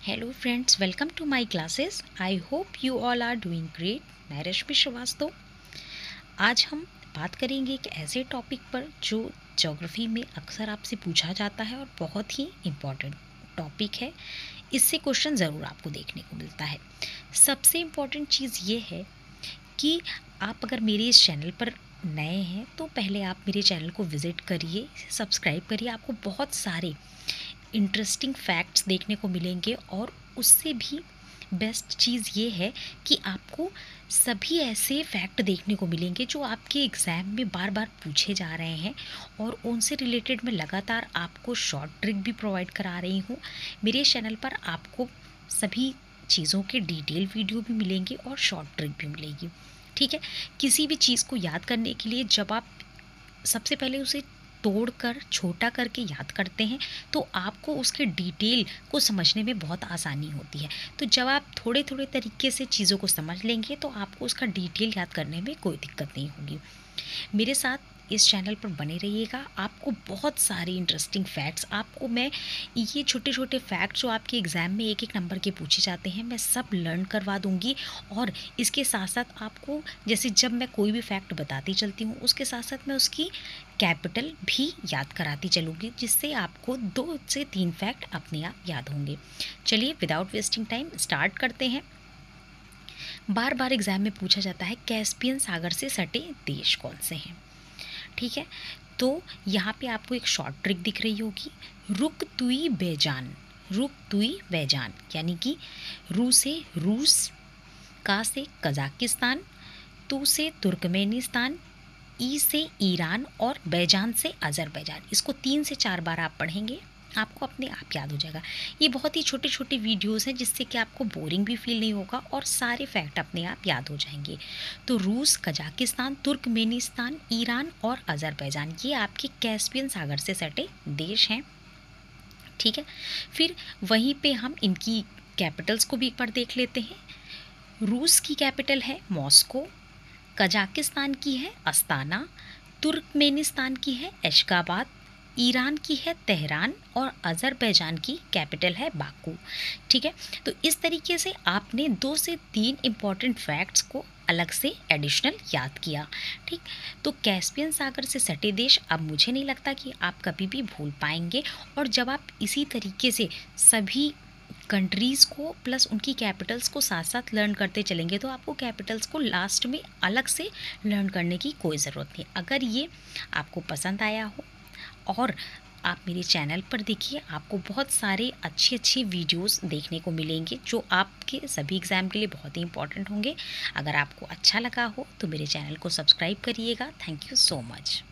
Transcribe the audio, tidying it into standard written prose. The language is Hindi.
Hello friends, welcome to my classes. I hope you all are doing great. मैं रश्मि श्रीवास्तव। आज हम बात करेंगे एक ऐसे टॉपिक पर जो ज्योग्राफी में अक्सर आपसे पूछा जाता है और बहुत ही इम्पॉर्टेंट टॉपिक है। इससे क्वेश्चन ज़रूर आपको देखने को मिलता है। सबसे इम्पॉर्टेंट चीज़ ये है कि आप अगर मेरे इस चैनल पर नए हैं तो पहले आप मेरे चैनल को विज़िट करिए, सब्सक्राइब करिए। आपको बहुत सारे इंटरेस्टिंग फैक्ट्स देखने को मिलेंगे और उससे भी बेस्ट चीज़ ये है कि आपको सभी ऐसे फैक्ट देखने को मिलेंगे जो आपके एग्ज़ाम में बार बार पूछे जा रहे हैं और उनसे रिलेटेड मैं लगातार आपको शॉर्ट ट्रिक भी प्रोवाइड करा रही हूँ। मेरे चैनल पर आपको सभी चीज़ों के डिटेल वीडियो भी मिलेंगे और शॉर्ट ट्रिक भी मिलेगी। ठीक है, किसी भी चीज़ को याद करने के लिए जब आप सबसे पहले उसे तोड़कर छोटा करके याद करते हैं तो आपको उसके डिटेल को समझने में बहुत आसानी होती है। तो जब आप थोड़े थोड़े तरीके से चीज़ों को समझ लेंगे तो आपको उसका डिटेल याद करने में कोई दिक्कत नहीं होगी। मेरे साथ इस चैनल पर बने रहिएगा। आपको बहुत सारे इंटरेस्टिंग फैक्ट्स, आपको मैं ये छोटे छोटे फैक्ट्स जो आपके एग्ज़ाम में एक एक नंबर के पूछे जाते हैं, मैं सब लर्न करवा दूँगी। और इसके साथ साथ आपको जैसे जब मैं कोई भी फैक्ट बताती चलती हूँ उसके साथ साथ मैं उसकी कैपिटल भी याद कराती चलूँगी, जिससे आपको 2 से 3 फैक्ट अपने आप याद होंगे। चलिए विदाउट वेस्टिंग टाइम स्टार्ट करते हैं। बार बार एग्ज़ाम में पूछा जाता है कैस्पियन सागर से सटे देश कौन से हैं। ठीक है, तो यहाँ पे आपको एक शॉर्ट ट्रिक दिख रही होगी, रुक तुई बेजान। रुक तुई बेजान यानी कि रू से रूस, का से कजाकिस्तान, तू से तुर्कमेनिस्तान, ई से ईरान और बैजान से अज़रबैजान। इसको 3 से 4 बार आप पढ़ेंगे, आपको अपने आप याद हो जाएगा। ये बहुत ही छोटे छोटे वीडियोस हैं जिससे कि आपको बोरिंग भी फील नहीं होगा और सारे फैक्ट अपने आप याद हो जाएंगे। तो रूस, कजाकिस्तान, तुर्कमेनिस्तान, ईरान और अज़रबैजान ये आपके कैस्पियन सागर से सटे देश हैं। ठीक है, फिर वहीं पे हम इनकी कैपिटल्स को भी एक बार देख लेते हैं। रूस की कैपिटल है मॉस्को, कजाकिस्तान की है अस्ताना, तुर्कमेनिस्तान की है एशगाबाद, ईरान की है तेहरान और अज़रबैजान की कैपिटल है बाकू। ठीक है, तो इस तरीके से आपने 2 से 3 इम्पॉर्टेंट फैक्ट्स को अलग से एडिशनल याद किया। ठीक, तो कैस्पियन सागर से सटे देश अब मुझे नहीं लगता कि आप कभी भी भूल पाएंगे। और जब आप इसी तरीके से सभी कंट्रीज़ को प्लस उनकी कैपिटल्स को साथ साथ लर्न करते चलेंगे तो आपको कैपिटल्स को लास्ट में अलग से लर्न करने की कोई ज़रूरत नहीं। अगर ये आपको पसंद आया हो और आप मेरे चैनल पर देखिए, आपको बहुत सारे अच्छे अच्छे वीडियोस देखने को मिलेंगे जो आपके सभी एग्ज़ाम के लिए बहुत ही इंपॉर्टेंट होंगे। अगर आपको अच्छा लगा हो तो मेरे चैनल को सब्सक्राइब करिएगा। Thank you so much.